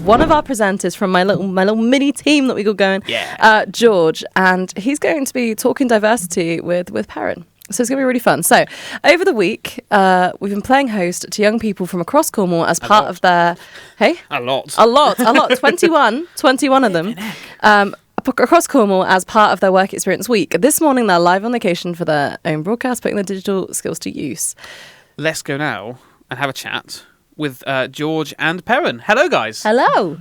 one of our presenters from my little mini team that we got going, George, and he's going to be talking diversity with Perrin. So it's going to be really fun. So over the week, we've been playing host to young people from across Cornwall as part of their... Hey? A lot. 21 of them. Across Cornwall as part of their work experience week. This morning, they're live on location for their own broadcast, putting their digital skills to use. Let's go now and have a chat with George and Perrin. Hello, guys. Hello.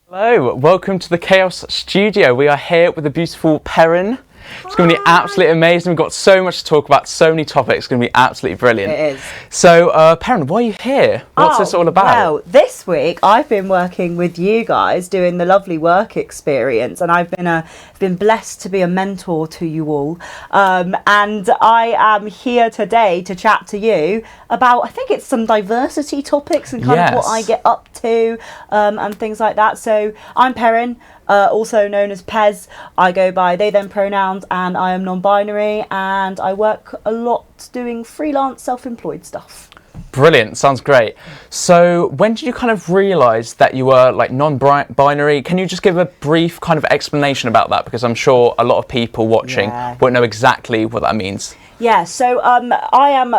Hello, welcome to the Chaos Studio. We are here with the beautiful Perrin. It's going to be absolutely amazing. We've got so much to talk about, so many topics. It's going to be absolutely brilliant. It is. So, Perrin, why are you here? What's this all about? Well, this week I've been working with you guys doing the lovely work experience, and I've been blessed to be a mentor to you all. And I am here today to chat to you about, I think it's some diversity topics and kind of what I get up to and things like that. So I'm Perrin. Also known as Pez. I go by they, them pronouns, and I am non-binary, and I work a lot doing freelance, self-employed stuff. Brilliant, sounds great. So when did you kind of realise that you were like non-binary? Can you just give a brief kind of explanation about that? Because I'm sure a lot of people watching won't know exactly what that means. Yeah, so I am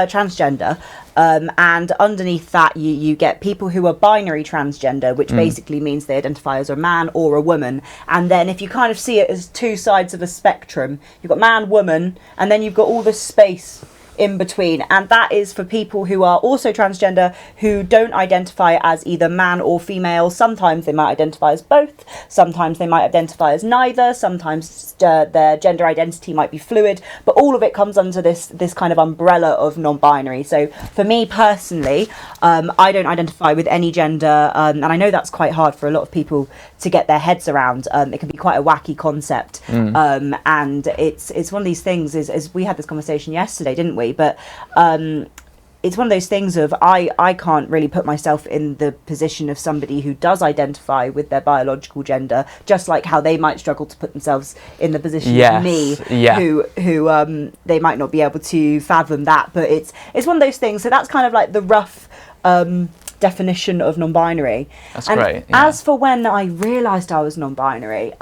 transgender. And underneath that, you get people who are binary transgender, which basically means they identify as a man or a woman. And then if you kind of see it as two sides of a spectrum, you've got man, woman, and then you've got all this space in between, and that is for people who are also transgender, who don't identify as either man or female. Sometimes they might identify as both, sometimes they might identify as neither, sometimes their gender identity might be fluid, but all of it comes under this kind of umbrella of non-binary. So for me personally, I don't identify with any gender, and I know that's quite hard for a lot of people to get their heads around. It can be quite a wacky concept, and it's one of these things, is we had this conversation yesterday, didn't we? But it's one of those things of I can't really put myself in the position of somebody who does identify with their biological gender, just like how they might struggle to put themselves in the position of me, who they might not be able to fathom that. But it's one of those things. So that's kind of like the rough definition of non-binary. That's and great. Yeah. As for when I realised I was non-binary,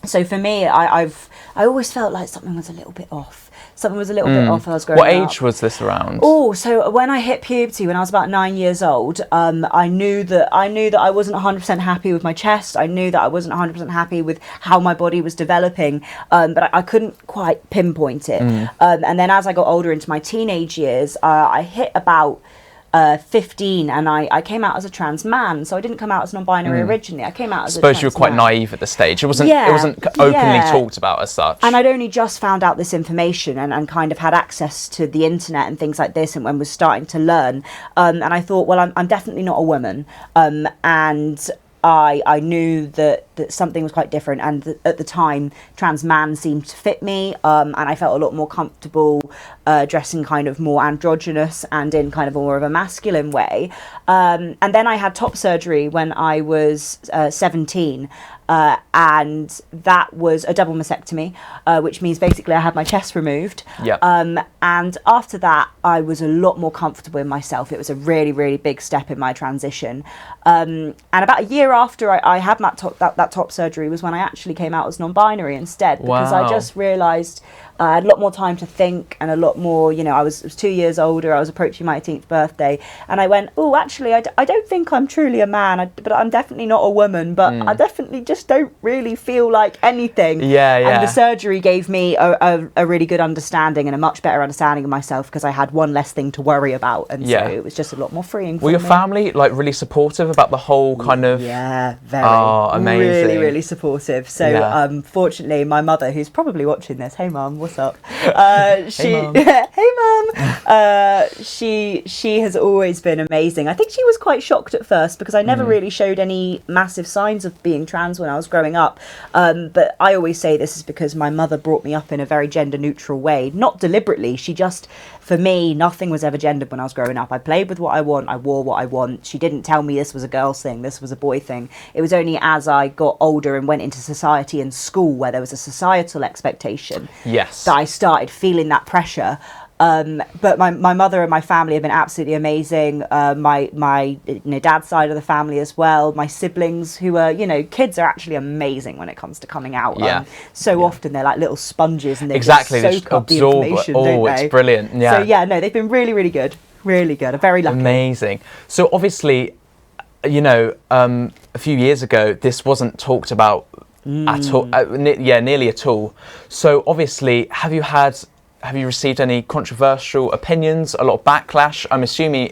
so for me, I always felt like something was a little bit off. Something was a little bit off when I was growing up. What age was this around? Oh, so when I hit puberty, when I was about 9 years old, I knew that I wasn't 100% happy with my chest. I knew that I wasn't 100% happy with how my body was developing, but I couldn't quite pinpoint it. And then as I got older into my teenage years, I hit about 15, and I came out as a trans man, so I didn't come out as non-binary originally. I came out as a trans man. Suppose you were quite naive at the stage. It wasn't openly talked about as such. And I'd only just found out this information and kind of had access to the internet and things like this, and when was starting to learn. And I thought, well, I'm definitely not a woman. And I knew that something was quite different, and at the time trans man seemed to fit me, and I felt a lot more comfortable dressing kind of more androgynous and in kind of more of a masculine way. And then I had top surgery when I was 17, and that was a double mastectomy, which means basically I had my chest removed. And after that, I was a lot more comfortable in myself. It was a really, really big step in my transition. And about a year after I had that top surgery was when I actually came out as non-binary instead, because I just realised I had a lot more time to think and a lot more, I was 2 years older, I was approaching my 18th birthday, and I went, oh, actually, I don't think I'm truly a man, but I'm definitely not a woman, but I definitely just don't really feel like anything. And the surgery gave me a really good understanding and a much better understanding of myself, because I had one less thing to worry about, and so it was just a lot more freeing for me. Were your family like really supportive about the whole kind of... Yeah, very. Oh, amazing. Really, really supportive. So fortunately, my mother, who's probably watching this, hey mum, what's up? Hey mum. She has always been amazing. I think she was quite shocked at first, because I never really showed any massive signs of being trans when I was growing up. But I always say this is because my mother brought me up in a very gender neutral way, not deliberately. She just, for me, nothing was ever gendered when I was growing up. I played with what I want, I wore what I want. She didn't tell me this was a girl's thing, this was a boy thing. It was only as I got older and went into society and school, where there was a societal expectation, that I started feeling that pressure. But my mother and my family have been absolutely amazing. My dad's side of the family as well. My siblings, who are kids, are actually amazing when it comes to coming out. Often they're like little sponges, and they just soak up the information, don't they? It's brilliant. Yeah. So they've been really, really good. Really good. I'm very lucky. Amazing. So obviously, a few years ago, this wasn't talked about at all. Nearly at all. So obviously, have you received any controversial opinions? A lot of backlash. I'm assuming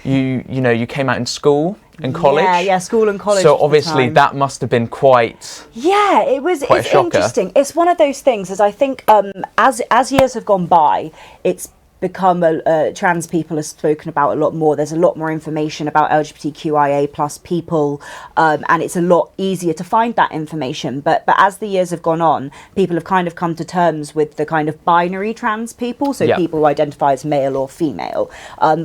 you came out in school and college. Yeah, school and college. So obviously that must have been quite. Yeah, it's interesting. It's one of those things, as I think as years have gone by, it's become trans people are spoken about a lot more. There's a lot more information about LGBTQIA plus people, and it's a lot easier to find that information. But as the years have gone on, people have kind of come to terms with the kind of binary trans people, so people who identify as male or female,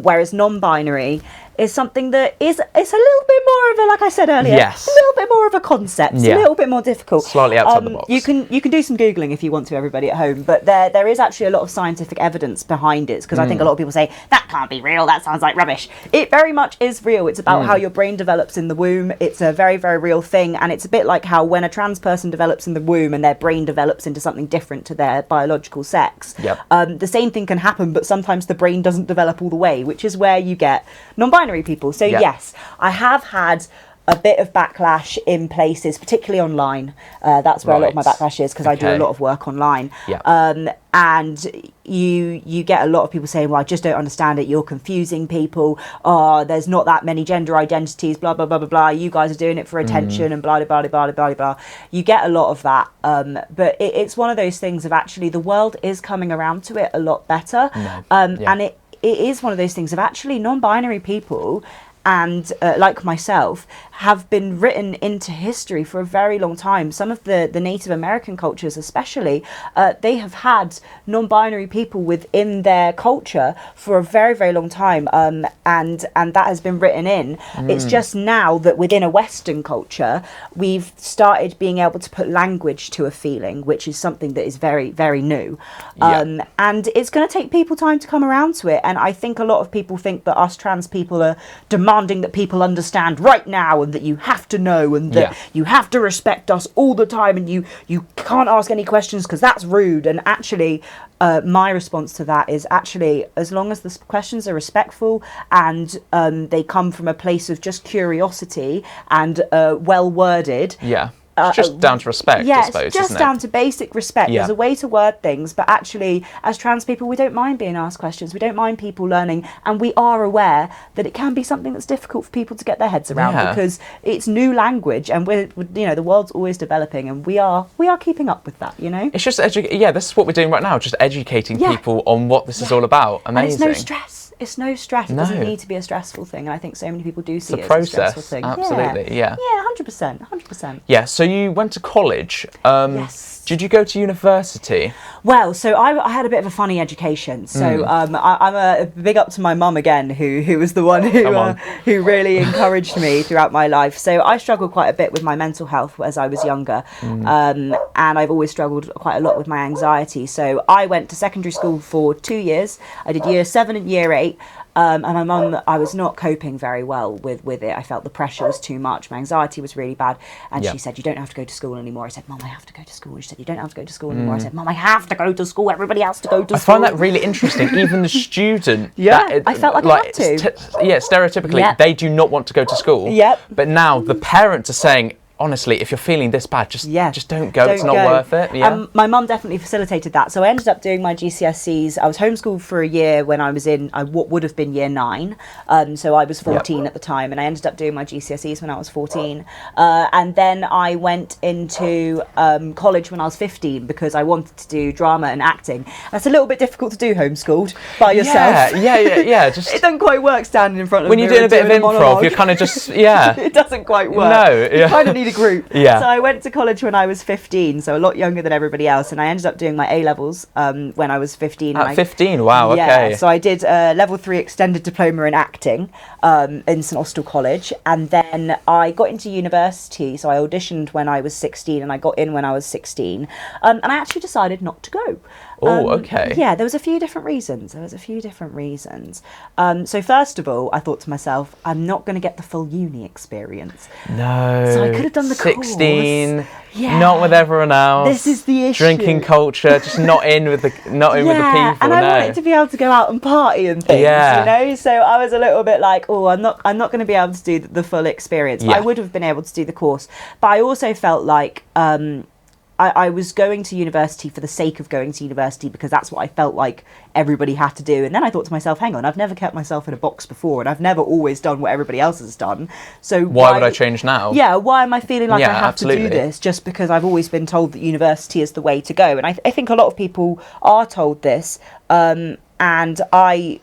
whereas non-binary is something that it's a little bit more of a, like I said earlier, a little bit more of a concept, a little bit more difficult. Slightly outside the box. You can do some Googling if you want to, everybody at home, but there is actually a lot of scientific evidence behind it, because I think a lot of people say, that can't be real, that sounds like rubbish. It very much is real. It's about how your brain develops in the womb. It's a very, very real thing, and it's a bit like how when a trans person develops in the womb and their brain develops into something different to their biological sex, the same thing can happen, but sometimes the brain doesn't develop all the way, which is where you get non-binary people. So yes, I have had a bit of backlash in places, particularly online. That's where a lot of my backlash is, because I do a lot of work online. And you get a lot of people saying, well, I just don't understand it, you're confusing people, there's not that many gender identities, blah blah blah blah blah, you guys are doing it for attention, and blah blah blah blah blah blah. You get a lot of that, but it's one of those things of actually the world is coming around to it a lot better. And it is one of those things of actually non-binary people, and like myself, have been written into history for a very long time. Some of the Native American cultures especially, they have had non-binary people within their culture for a very, very long time, and that has been written in. It's just now that within a Western culture, we've started being able to put language to a feeling, which is something that is very, very new. And it's going to take people time to come around to it, and I think a lot of people think that us trans people are demanding that people understand right now, and that you have to know, and that you have to respect us all the time, and you can't ask any questions because that's rude. And actually my response to that is actually, as long as the questions are respectful and they come from a place of just curiosity and well worded, it's just down to respect, I suppose, it's just down to basic respect. There's a way to word things, but actually, as trans people, we don't mind being asked questions. We don't mind people learning, and we are aware that it can be something that's difficult for people to get their heads around, because it's new language, and we're the world's always developing, and we are keeping up with that. It's just this is what we're doing right now, just educating people on what this is all about. Amazing. And it's no stress. It's no stress. It doesn't need to be a stressful thing, and I think so many people do see it as a stressful thing. Absolutely, yeah. 100%. Yeah, so you went to college. Yes. Did you go to university? Well, so I had a bit of a funny education. So I'm a big up to my mum again, who was the one who really encouraged me throughout my life. So I struggled quite a bit with my mental health as I was younger, and I've always struggled quite a lot with my anxiety. So I went to secondary school for 2 years. I did year 7 and year 8. And my mum, I was not coping very well with it. I felt the pressure was too much. My anxiety was really bad. And she said, you don't have to go to school anymore. I said, Mum, I have to go to school. She said, you don't have to go to school anymore. I said, Mum, I have to go to school. Everybody has to go to school. I find that really interesting. Even the student. I felt like I had to. Stereotypically, they do not want to go to school. But now the parents are saying, honestly, if you're feeling this bad, just don't go. It's not worth it. My mum definitely facilitated that. So I ended up doing my GCSEs. I was homeschooled for a year when I was in what would have been year 9. So I was 14 at the time, and I ended up doing my GCSEs when I was 14. And then I went into college when I was 15 because I wanted to do drama and acting. That's a little bit difficult to do homeschooled by yourself. Yeah. Just it doesn't quite work standing in front of when you're doing a bit of improv, you're kind of just it doesn't quite work. No, you kind of need a group. So I went to college when I was 15, so a lot younger than everybody else, and I ended up doing my A-levels when I was 15. At 15, wow, okay. So I did level 3 extended diploma in acting in St Austell College, and then I got into university, so I auditioned when I was 16 and I got in when I was 16, and I actually decided not to go. Oh, okay. Yeah, there was a few different reasons. So first of all, I thought to myself, I'm not going to get the full uni experience. No. So I could have done the 16, course. Yeah. not with everyone else. This is the issue. Drinking culture, just not in with the people. And I wanted to be able to go out and party and things, Yeah. you know. So I was a little bit like, oh, I'm not going to be able to do the full experience. But I would have been able to do the course. But I also felt like I was going to university for the sake of going to university because that's what I felt like everybody had to do. And then I thought to myself, hang on, I've never kept myself in a box before and I've never always done what everybody else has done. So why would I change now? Yeah, why am I feeling like I have absolutely. to do this just because I've always been told that university is the way to go? And I think a lot of people are told this. And I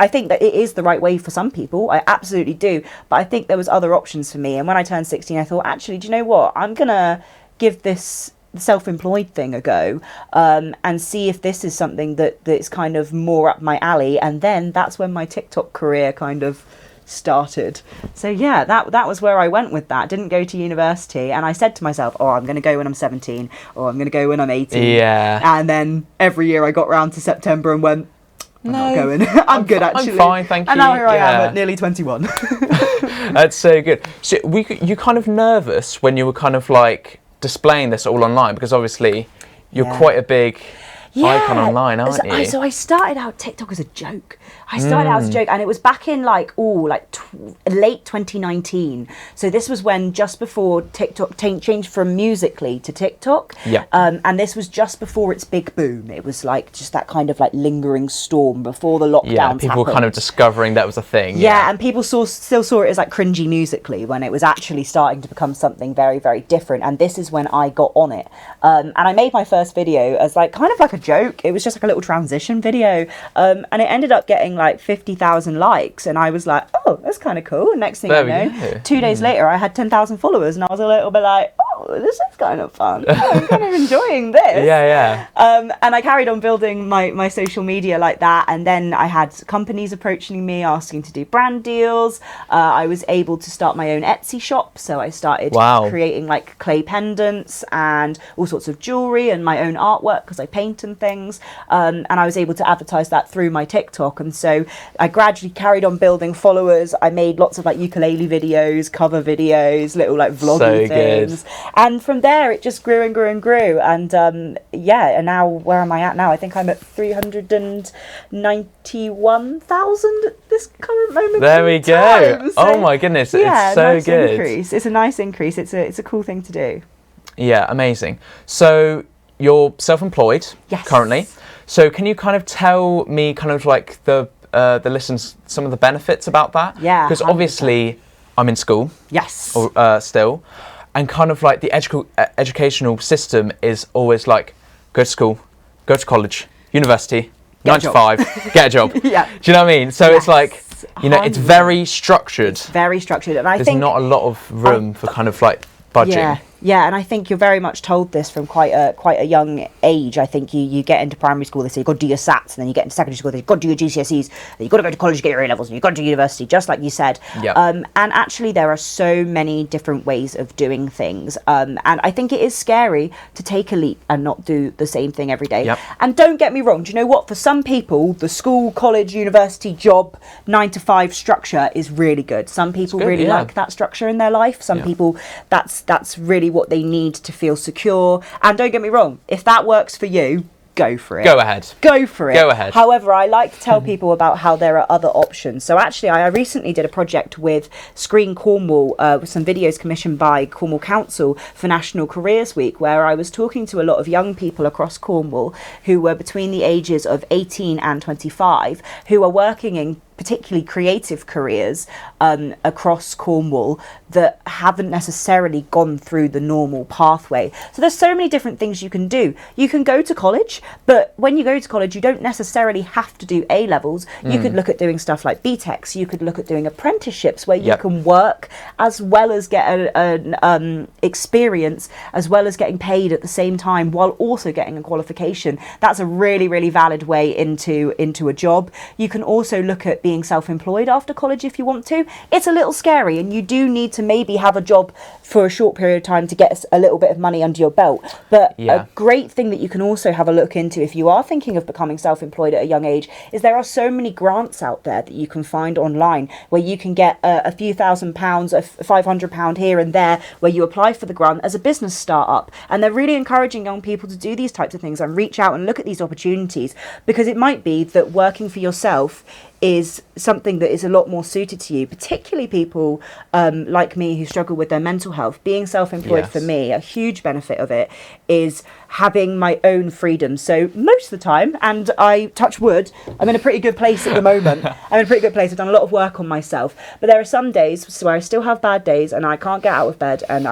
think that it is the right way for some people. I absolutely do. But I think there was other options for me. And when I turned 16, I thought, actually, do you know what? I'm going to give this self-employed thing a go and see if this is something that's kind of more up my alley. And then that's when my TikTok career kind of started. So yeah, that was where I went with that. Didn't go to university, and I said to myself, oh, I'm going to go when I'm 17, or I'm going to go when I'm 18. Yeah. And then every year I got round to September and went, I'm not going. I'm good, actually. I'm fine, thank you. And now here I am at nearly 21. That's so good. So you kind of nervous when you were kind of like displaying this all online, because obviously you're quite a big icon online, aren't you? So I started out TikTok as a joke. And it was back in late 2019. So this was when just before TikTok changed from Musical.ly to TikTok. Yeah. And this was just before its big boom. It was like just that kind of like lingering storm before the lockdowns Yeah, people were kind of discovering that was a thing. Yeah, and people still saw it as like cringy Musical.ly when it was actually starting to become something very, very different. And this is when I got on it. And I made my first video as like kind of like a joke. It was just like a little transition video. And it ended up getting like 50,000 likes. And I was like, oh, that's kind of cool. And next thing I know, 2 days later, I had 10,000 followers. And I was a little bit like, oh, this is kind of fun. I'm kind of enjoying this. Yeah. And I carried on building my social media like that. And then I had companies approaching me, asking to do brand deals. I was able to start my own Etsy shop. So I started creating like clay pendants and all sorts of jewelry and my own artwork because I paint and things. And I was able to advertise that through my TikTok. And so I gradually carried on building followers. I made lots of like ukulele videos, cover videos, little like vloggy things. And from there, it just grew and grew and grew. And and now where am I at now? I think I'm at 391,000 at this current moment. There we go. So, oh my goodness, it's so nice good. Increase. It's a nice increase. It's a cool thing to do. Yeah, amazing. So you're self-employed currently. So can you kind of tell me kind of like the listeners some of the benefits about that? Yeah. Because obviously I'm in school. Yes. Or, still. And kind of like the educational system is always like, go to school, go to college, university, 9 to 5, get a job. Yeah. Do you know what I mean? So it's like, you know, it's very structured. It's very structured. And I There's think not a lot of room for kind of like budging. Yeah, and I think you're very much told this from quite a young age. I think you get into primary school, they say you've got to do your SATs, and then you get into secondary school, you've got to do your GCSEs, then you've got to go to college to get your A-levels, and you've got to do university, just like you said. Yeah. And actually there are so many different ways of doing things. And I think it is scary to take a leap and not do the same thing every day. Yep. And don't get me wrong, do you know what? For some people, the school, college, university, job, 9 to 5 structure is really good. Some people really like that structure in their life. Some people, that's really what they need to feel secure. And don't get me wrong, if that works for you, go for it. Go ahead. Go for it. Go ahead. However, I like to tell people about how there are other options. So actually, I recently did a project with Screen Cornwall with some videos commissioned by Cornwall Council for National Careers Week, where I was talking to a lot of young people across Cornwall who were between the ages of 18 and 25 who are working in particularly creative careers across Cornwall that haven't necessarily gone through the normal pathway. So there's so many different things you can do. You can go to college, but when you go to college, you don't necessarily have to do A-levels. You could look at doing stuff like BTECs. You could look at doing apprenticeships where you can work as well as get an experience, as well as getting paid at the same time while also getting a qualification. That's a really, really valid way into a job. You can also look at being being self-employed after college if you want to. It's a little scary, and you do need to maybe have a job for a short period of time to get a little bit of money under your belt. But a great thing that you can also have a look into if you are thinking of becoming self-employed at a young age is there are so many grants out there that you can find online where you can get a few £1,000s, £500 here and there, where you apply for the grant as a business startup. And they're really encouraging young people to do these types of things and reach out and look at these opportunities, because it might be that working for yourself is something that is a lot more suited to you, particularly people like me who struggle with their mental health. Being self-employed for me, a huge benefit of it is having my own freedom. So most of the time, and I touch wood, I'm in a pretty good place at the moment. I'm in a pretty good place. I've done a lot of work on myself, but there are some days where I still have bad days and I can't get out of bed, and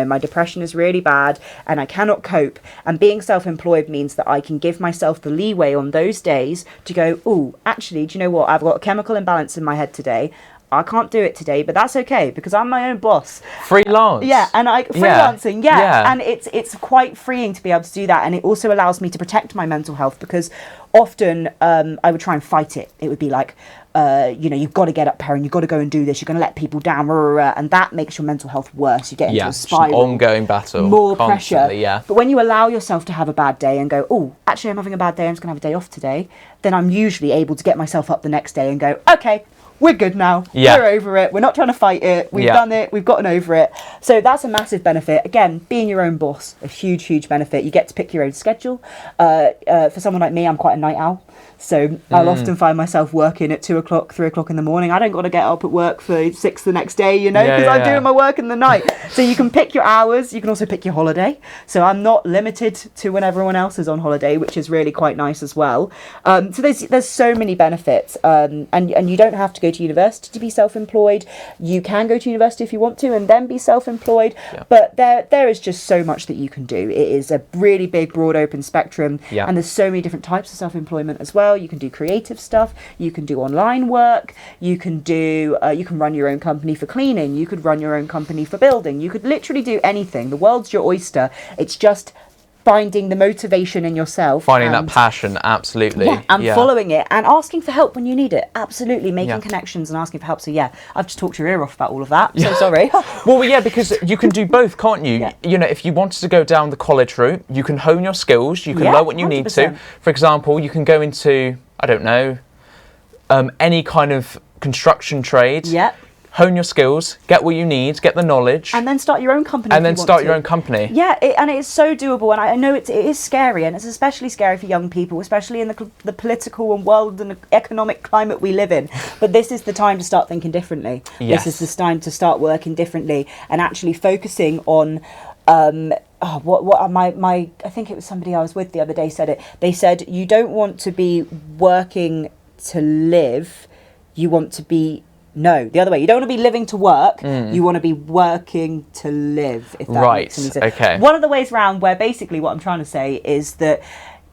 my depression is really bad and I cannot cope. And being self-employed means that I can give myself the leeway on those days to go, oh, actually, do you know what? I've got a chemical imbalance in my head today. I can't do it today, but that's okay because I'm my own boss. Freelance. Yeah, and freelancing, and it's quite freeing to be able to do that, and it also allows me to protect my mental health, because often I would try and fight it. It would be like, you've got to get up, Perrin, you've got to go and do this, you're going to let people down, and that makes your mental health worse. You get into a spiral. It's an ongoing battle. More pressure. Yeah. But when you allow yourself to have a bad day and go, oh, actually I'm having a bad day, I'm just going to have a day off today, then I'm usually able to get myself up the next day and go, okay, we're good now. Yeah. We're over it. We're not trying to fight it. We've done it. We've gotten over it. So that's a massive benefit. Again, being your own boss, a huge, huge benefit. You get to pick your own schedule. For someone like me, I'm quite a night owl. So I'll often find myself working at 2 o'clock, 3 o'clock in the morning. I don't got to get up at work for 6 the next day, because I'm doing my work in the night. So you can pick your hours. You can also pick your holiday. So I'm not limited to when everyone else is on holiday, which is really quite nice as well. So there's so many benefits. And you don't have to go to university to be self-employed. You can go to university if you want to and then be self-employed. Yeah. But there is just so much that you can do. It is a really big, broad, open spectrum. Yeah. And there's so many different types of self-employment as well. You can do creative stuff. You can do online work. You can do. You can run your own company for cleaning. You could run your own company for building. You could literally do anything. The world's your oyster. It's just finding the motivation in yourself. Finding that passion, absolutely. Yeah, and following it and asking for help when you need it. Absolutely. Making connections and asking for help. So I've just talked your ear off about all of that. So sorry. Well, yeah, because you can do both, can't you? Yeah. If you wanted to go down the college route, you can hone your skills, you can learn what you 100%. Need to. For example, you can go into, I don't know, any kind of construction trade. Yeah. Hone your skills, get what you need, get the knowledge. And then start your own company. And then start your own company. Yeah, and it's so doable. And I know it is scary, and it's especially scary for young people, especially in the political and world and economic climate we live in. But this is the time to start thinking differently. Yes. This is the time to start working differently and actually focusing on... I think it was somebody I was with the other day said it. They said, you don't want to be working to live, you want to be... No, the other way. You don't want to be living to work. You want to be working to live, if that makes any sense. Okay. One of the ways around where basically what I'm trying to say is that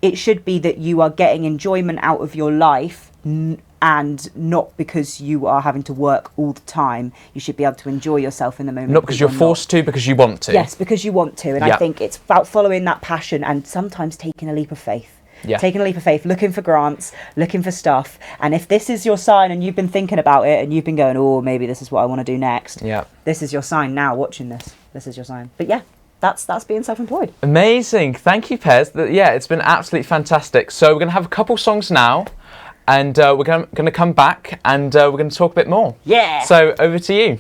it should be that you are getting enjoyment out of your life and not because you are having to work all the time. You should be able to enjoy yourself in the moment. Not because you're forced to, because you want to. Yes, because you want to. And I think it's about following that passion and sometimes taking a leap of faith. Yeah. Taking a leap of faith, looking for grants, looking for stuff. And if this is your sign and you've been thinking about it and you've been going, oh, maybe this is what I want to do next. Yeah. This is your sign now watching this. This is your sign. But yeah, that's being self-employed. Amazing. Thank you, Pez. It's been absolutely fantastic. So we're going to have a couple songs now and we're going to come back and we're going to talk a bit more. Yeah. So over to you.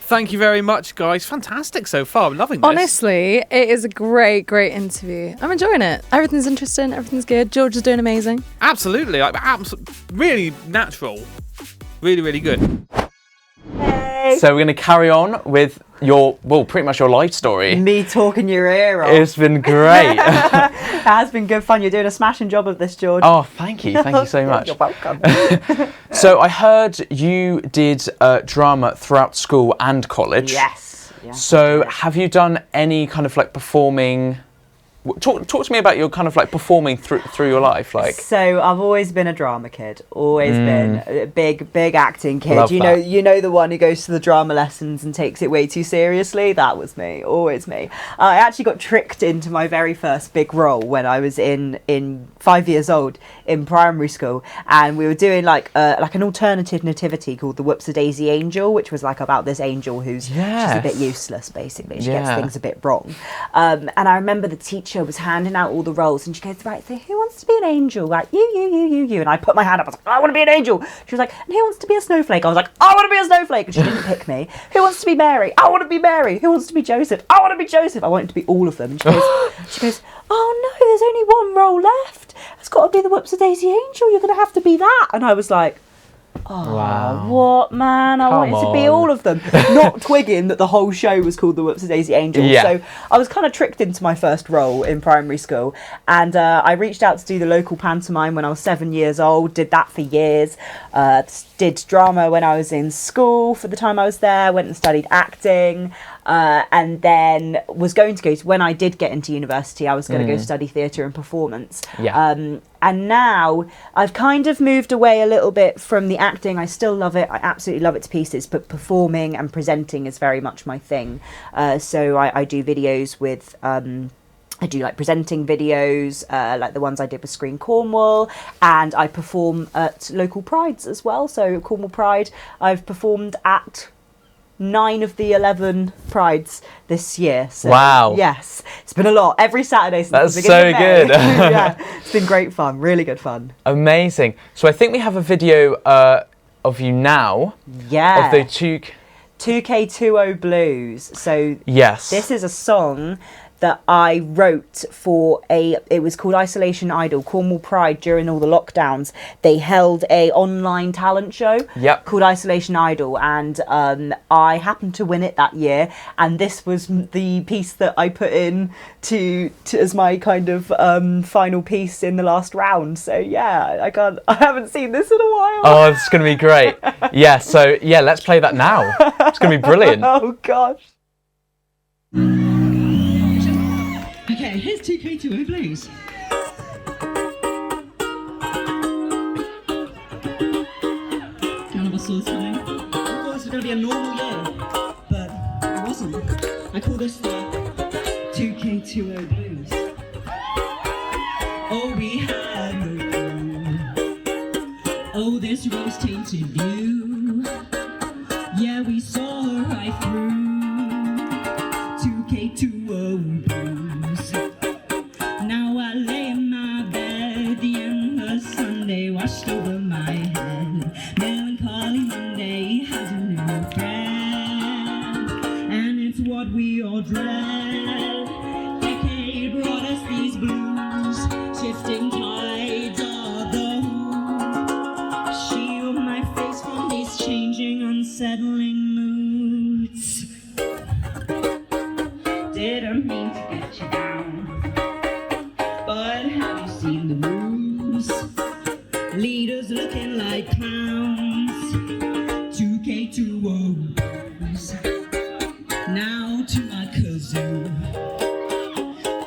Thank you very much, guys. Fantastic so far. I'm loving this. Honestly, it is a great, great interview. I'm enjoying it. Everything's interesting. Everything's good. George is doing amazing. Absolutely. Really natural. Really, really good. Hey. So we're going to carry on with pretty much your life story. Me talking your ear off. It's been great. It has been good fun. You're doing a smashing job of this, George. Oh, thank you. Thank you so much. You're welcome. So I heard you did drama throughout school and college. Yes. So have you done any kind of performing Talk to me about your kind of like performing through your life, like. So I've always been a drama kid, always been a big acting kid. Love that. You know the one who goes to the drama lessons and takes it way too seriously. That was me, always me. I actually got tricked into my very first big role when I was in 5 years old in primary school, and we were doing like an alternative nativity called the Whoops-a-Daisy Angel, which was like about this angel who's she's a bit useless, basically. She gets things a bit wrong. And I remember the teacher was handing out all the roles, and she goes, right, so who wants to be an angel? Like, you. And I put my hand up, I was like, I want to be an angel. She was like, and who wants to be a snowflake? I was like, I want to be a snowflake. And she didn't pick me. Who wants to be Mary? I want to be Mary. Who wants to be Joseph? I want to be Joseph. I wanted to be all of them. And she goes, oh no, there's only one role left. It's got to be the Whoops-a-Daisy Angel. You're going to have to be that. And I was like, oh, wow. What, man? I wanted to be all of them. Not twigging that the whole show was called the Whoops-a-Daisy Angel. Yeah. So I was kind of tricked into my first role in primary school. And I reached out to do the local pantomime when I was 7 years old. Did that for years. Did drama when I was in school for the time I was there. Went and studied acting. And then was going to go to, when I did get into university, I was going to go study theatre and performance. Yeah. And now I've kind of moved away a little bit from the acting. I still love it. I absolutely love it to pieces, but performing and presenting is very much my thing. So I do videos with... I do like presenting videos, like the ones I did with Screen Cornwall, and I perform at local prides as well. So Cornwall Pride, I've performed at 9 of the 11 prides this year. So, wow. Yes, it's been a lot. Every Saturday since That's the beginning so of May. good. Yeah, it's been great fun, really good fun. Amazing. So I think we have a video of you now. Yeah. Of the 2K20 Blues. So yes. This is a song that I wrote for it was called Isolation Idol. Cornwall Pride, during all the lockdowns, they held a online talent show called Isolation Idol, and I happened to win it that year, and this was the piece that I put in to as my kind of final piece in the last round. So yeah, I haven't seen this in a while. Oh, it's going to be great. Yeah, so yeah, let's play that now. It's going to be brilliant. Oh gosh. Okay, here's 2K20 Blues. Kind of a slow time. I thought this was going to be a normal year, but it wasn't. I call this the 2K20 Blues. Oh, we had no clue. Oh, this rose-tainted view. Yeah, we saw right through 2K20 Blues. Now I lay in my bed, the endless Sunday washed over my head. Melancholy Monday has a new friend, and it's what we all dread. Decade brought us these blues, shifting tides of the who. Shield my face from these changing, unsettling moods. Didn't mean to get you down, but have you seen the moves? Leaders looking like clowns. 2K20 Blues. Now to my kazoo,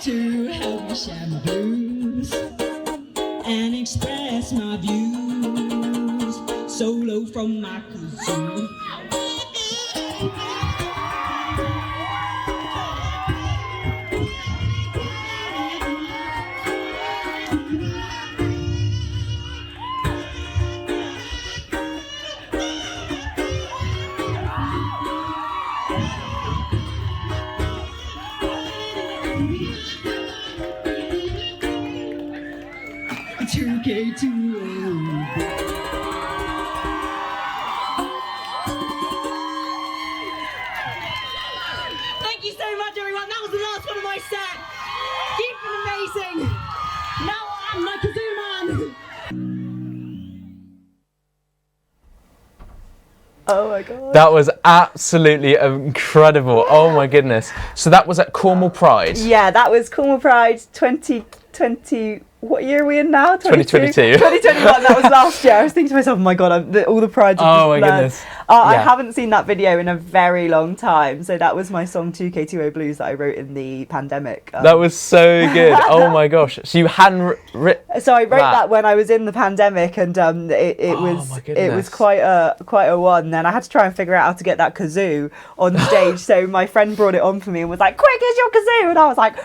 to help me share my blues and express my views. Solo from my kazoo. 2K20. Thank you so much, everyone. That was the last one of my set. You've been amazing. Now I'm like a zoo man. Oh my god. That was absolutely incredible. Oh my goodness. So that was at Cornwall Pride. Yeah, that was Cornwall Pride 2021. what year are we in now? 2022. 2021, that was last year. I was thinking to myself, oh my God, all the prides have Oh my just blurred. goodness. I Yeah. haven't seen that video in a very long time. So that was my song 2K20 Blues that I wrote in the pandemic. That was so good. Oh my gosh. So you hadn't So I wrote that when I was in the pandemic, and it was quite a one. And I had to try and figure out how to get that kazoo on stage. So my friend brought it on for me and was like, "Quick, here's your kazoo!" And I was like,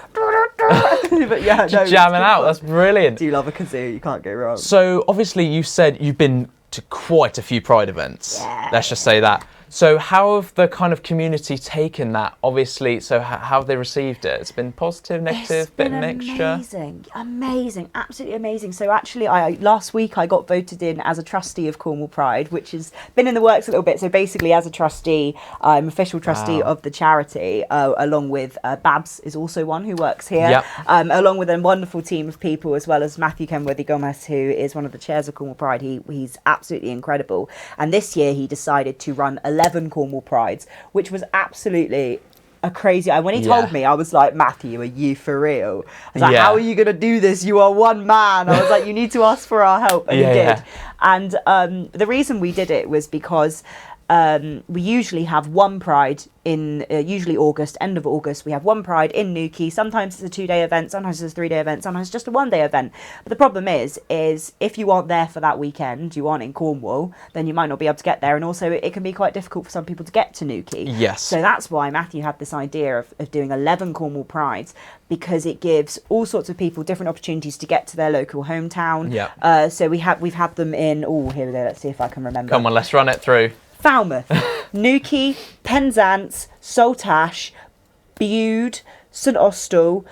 but yeah, no, jamming out. That's brilliant. Do you love a kazoo? You can't go wrong. So obviously you said you've been to quite a few Pride events. Yeah. Let's just say that. So how have the kind of community taken that? Obviously, so how have they received it? It's been positive, negative, bit mixture? Amazing, absolutely amazing. So actually, last week I got voted in as a trustee of Cornwall Pride, which has been in the works a little bit. So basically, as a trustee, I'm official trustee of the charity, along with Babs is also one who works here, along with a wonderful team of people, as well as Matthew Kenworthy Gomez, who is one of the chairs of Cornwall Pride. He's absolutely incredible. And this year he decided to run 11 Cornwall Prides, which was absolutely a crazy. When he told me, I was like, Matthew, are you for real? I was like, how are you going to do this? You are one man. I was like, you need to ask for our help. And he did. And the reason we did it was because we usually have one Pride in usually August, end of August. We have one Pride in Newquay. Sometimes it's a 2-day event, sometimes it's a 3-day event, sometimes it's just a 1-day event. But the problem is if you aren't there for that weekend, you aren't in Cornwall, then you might not be able to get there. And also it can be quite difficult for some people to get to Newquay. Yes. So that's why Matthew had this idea of doing 11 Cornwall Prides, because it gives all sorts of people different opportunities to get to their local hometown. Yeah. So we've had them in, here we go, let's see if I can remember. Come on, let's run it through. Falmouth, Newquay, Penzance, Saltash, Bude, St Austell,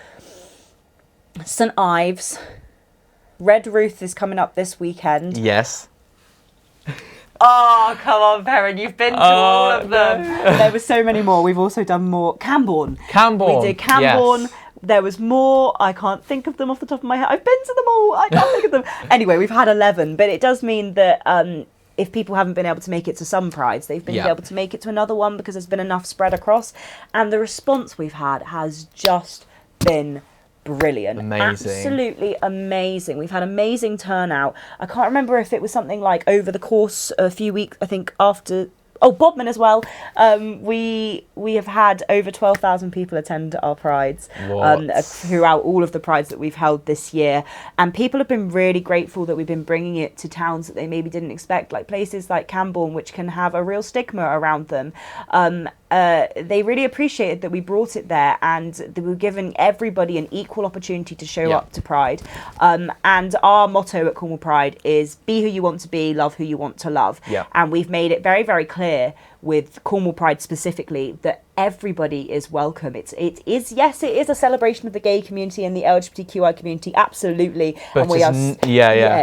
St Ives. Redruth is coming up this weekend. Yes. Oh, come on, Perrin, you've been to all of them. There were so many more. We've also done more. Camborne. We did Camborne. Yes. There was more. I can't think of them off the top of my head. I've been to them all. I can't think of them. Anyway, we've had 11, but it does mean that if people haven't been able to make it to some Prides, they've been able to make it to another one because there's been enough spread across. And the response we've had has just been brilliant. Amazing. Absolutely amazing. We've had amazing turnout. I can't remember if it was something like over the course of a few weeks, I think after... Oh, Bodmin as well. We have had over 12,000 people attend our Prides throughout all of the Prides that we've held this year. And people have been really grateful that we've been bringing it to towns that they maybe didn't expect, like places like Camborne, which can have a real stigma around them. They really appreciated that we brought it there, and that we were giving everybody an equal opportunity to show up to Pride. And our motto at Cornwall Pride is be who you want to be, love who you want to love. And we've made it very, very clear with Cornwall Pride specifically that everybody is welcome. It is a celebration of the gay community and the LGBTQI community, absolutely. But and we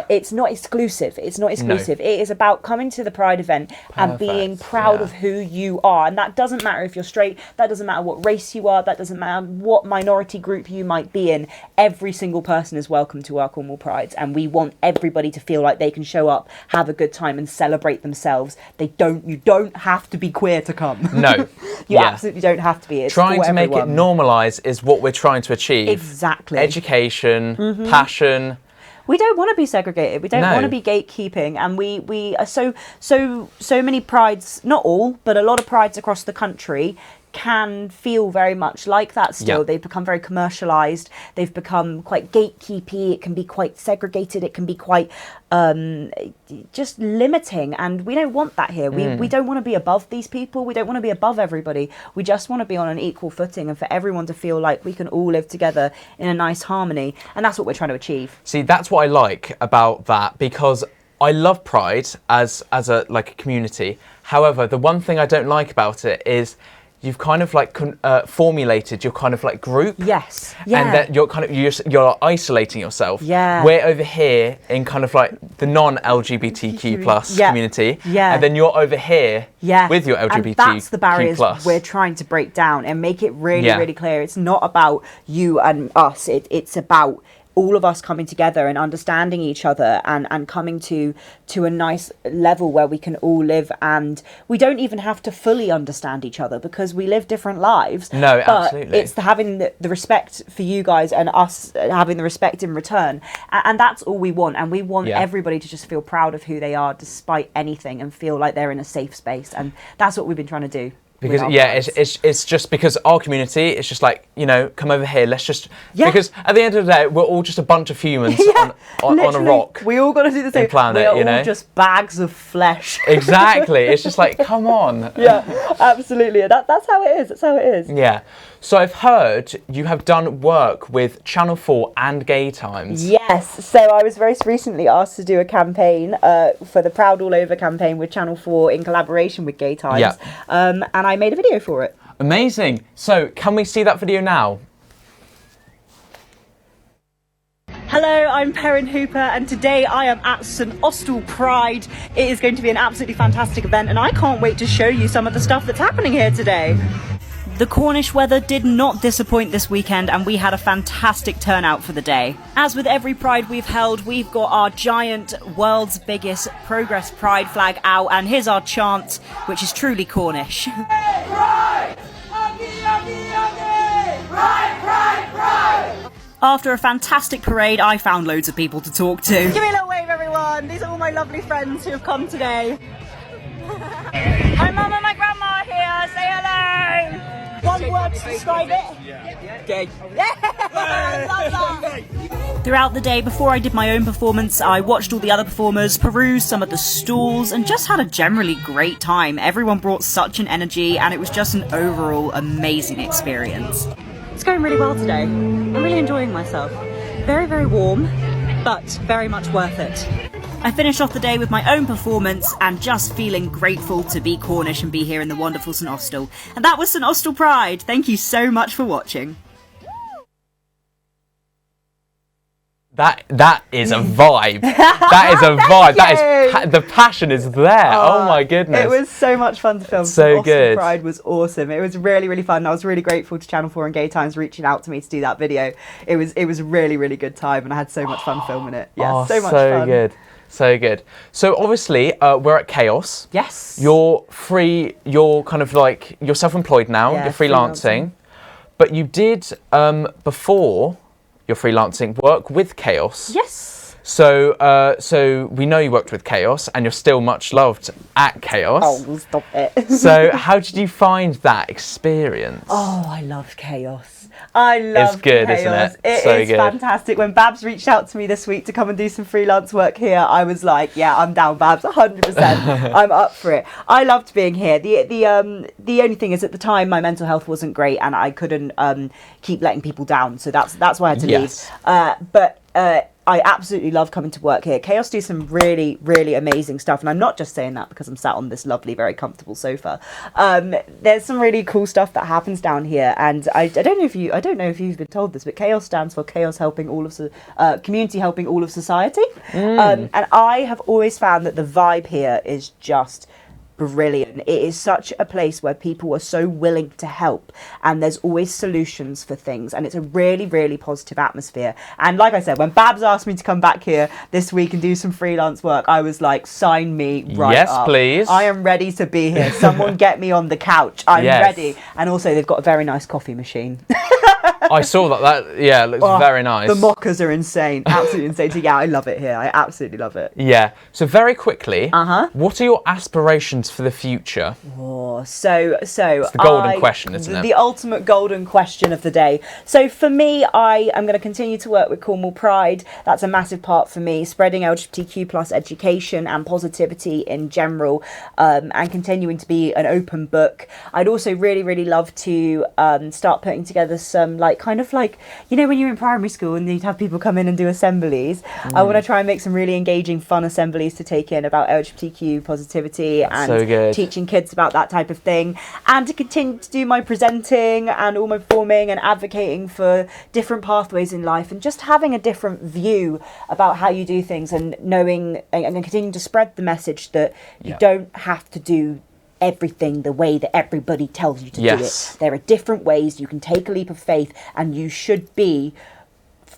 it's not exclusive. It's not exclusive. No. It is about coming to the Pride event and being proud of who you are. And that doesn't matter if you're straight, that doesn't matter what race you are, that doesn't matter what minority group you might be in. Every single person is welcome to our Cornwall Prides, and we want everybody to feel like they can show up, have a good time and celebrate themselves. You don't have to be queer to come. No. You absolutely don't have to be. It's trying to make everyone. it normalise is what we're trying to achieve. Exactly. Education, passion. We don't want to be segregated. We don't want to be gatekeeping, and we are so many Prides, not all, but a lot of Prides across the country can feel very much like that still. Yeah. They've become very commercialised. They've become quite gatekeepy. It can be quite segregated. It can be quite just limiting, and we don't want that here. We don't want to be above these people. We don't want to be above everybody. We just want to be on an equal footing, and for everyone to feel like we can all live together in a nice harmony, and that's what we're trying to achieve. See, that's what I like about that, because I love Pride as a community. However, the one thing I don't like about it is you've kind of formulated your kind of group. Yes. Yeah. And that you're isolating yourself. Yeah. We're over here in kind of the non-LGBTQ plus community. Yeah. And then you're over here with your LGBTQ and that's the barriers plus. We're trying to break down and make it really, really clear. It's not about you and us. It's about all of us coming together and understanding each other and coming to a nice level where we can all live, and we don't even have to fully understand each other because we live different lives. No, but absolutely. it's having the respect for you guys and us having the respect in return, and that's all we want. And we want everybody to just feel proud of who they are despite anything and feel like they're in a safe space, and that's what we've been trying to do. Because it's just because our community, it's just like, you know, come over here, let's just because at the end of the day we're all just a bunch of humans on a rock. We all got to do the same planet, we're all just bags of flesh. Exactly. It's just like, come on. Yeah, absolutely. That's how it is. That's how it is. Yeah. So I've heard you have done work with Channel 4 and Gay Times. Yes. So I was very recently asked to do a campaign for the Proud All Over campaign with Channel 4 in collaboration with Gay Times. Yeah. And I made a video for it. Amazing. So can we see that video now? Hello, I'm Perrin Hooper, and today I am at St Austell Pride. It is going to be an absolutely fantastic event, and I can't wait to show you some of the stuff that's happening here today. The Cornish weather did not disappoint this weekend, and we had a fantastic turnout for the day. As with every Pride we've held, we've got our giant, world's biggest Progress Pride flag out, and here's our chant, which is truly Cornish. Pride! Pride, pride, pride! After a fantastic parade, I found loads of people to talk to. Give me a little wave, everyone. These are all my lovely friends who have come today. My mum and my grandma are here. Say hello. One word to describe it. Gay. Throughout the day, before I did my own performance, I watched all the other performers, perused some of the stalls, and just had a generally great time. Everyone brought such an energy, and it was just an overall amazing experience. It's going really well today. I'm really enjoying myself. Very, very warm, but very much worth it. I finished off the day with my own performance and just feeling grateful to be Cornish and be here in the wonderful St Austell. And that was St Austell Pride. Thank you so much for watching. That is a vibe. That is a vibe. That is the passion is there. Oh my goodness. It was so much fun to film. So Austell good. Pride was awesome. It was really, really fun. I was really grateful to Channel 4 and Gay Times reaching out to me to do that video. It was a really, really good time, and I had so much fun filming it. Yeah, so much fun. So good. So good. So obviously we're at Chaos. Yes. You're free. You're kind of like, you're self-employed now. Yeah, you're freelancing. But you did before your freelancing work with Chaos. Yes. So we know you worked with Chaos, and you're still much loved at Chaos. Oh, stop it. So how did you find that experience? Oh, I love Chaos. I love It's good, Chaos. isn't it? It So is good. fantastic. When Babs reached out to me this week to come and do some freelance work here, I was like, yeah, I'm down, Babs, 100%. I'm up for it. I loved being here. The only thing is, at the time, my mental health wasn't great, and I couldn't keep letting people down. So that's why I had to leave. But I absolutely love coming to work here. Chaos do some really, really amazing stuff, and I'm not just saying that because I'm sat on this lovely, very comfortable sofa. There's some really cool stuff that happens down here, and I don't know if you've been told this, but Chaos stands for Chaos helping all of community helping all of society. And I have always found that the vibe here is just brilliant. It is such a place where people are so willing to help, and there's always solutions for things, and it's a really, really positive atmosphere. And like I said, when Babs asked me to come back here this week and do some freelance work, I was like, sign me right up. Yes, please. I am ready to be here. Someone get me on the couch. I'm ready. And also, they've got a very nice coffee machine. I saw that looks very nice. The mockers are insane. Absolutely insane. So yeah, I love it here. I absolutely love it. Yeah. So very quickly, what are your aspirations for the future? Oh, so it's the golden question, isn't it? The ultimate golden question of the day. So for me, I am going to continue to work with Cornwall Pride. That's a massive part for me, spreading LGBTQ plus education and positivity in general, and continuing to be an open book. I'd also really, really love to start putting together some kind of like, you know, when you're in primary school and you'd have people come in and do assemblies. I want to try and make some really engaging, fun assemblies to take in about LGBTQ positivity and teaching kids about that type of thing, and to continue to do my presenting and all my performing and advocating for different pathways in life, and just having a different view about how you do things, and knowing and continuing to spread the message that you don't have to do everything the way that everybody tells you to do it. There are different ways. You can take a leap of faith, and you should be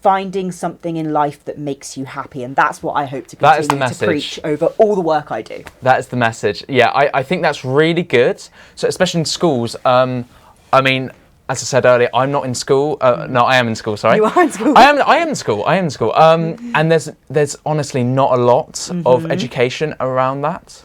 finding something in life that makes you happy, and that's what I hope to That is the continue to message. preach over all the work I do. That is the message. Yeah, I think that's really good. So especially in schools, I mean, as I said earlier, I'm not in school. No, I am in school. Sorry, You are in school. I am in school. I am in school. And there's honestly not a lot of education around that.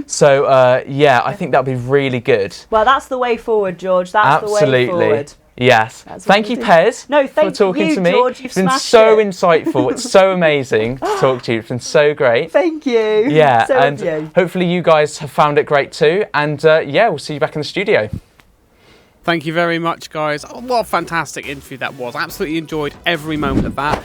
So yeah, I think that'd be really good. Well, that's the way forward, George. That's the way Absolutely. forward. Yes. That's what Thank we you, do. Pez, No, thank for talking you, to me. George. You've It's been smashed so it. insightful. It's so amazing to talk to you. It's been so great. Thank you. Yeah, So and have you. hopefully you guys have found it great too. And yeah, we'll see you back in the studio. Thank you very much, guys. Oh, what a fantastic interview that was. Absolutely enjoyed every moment of that.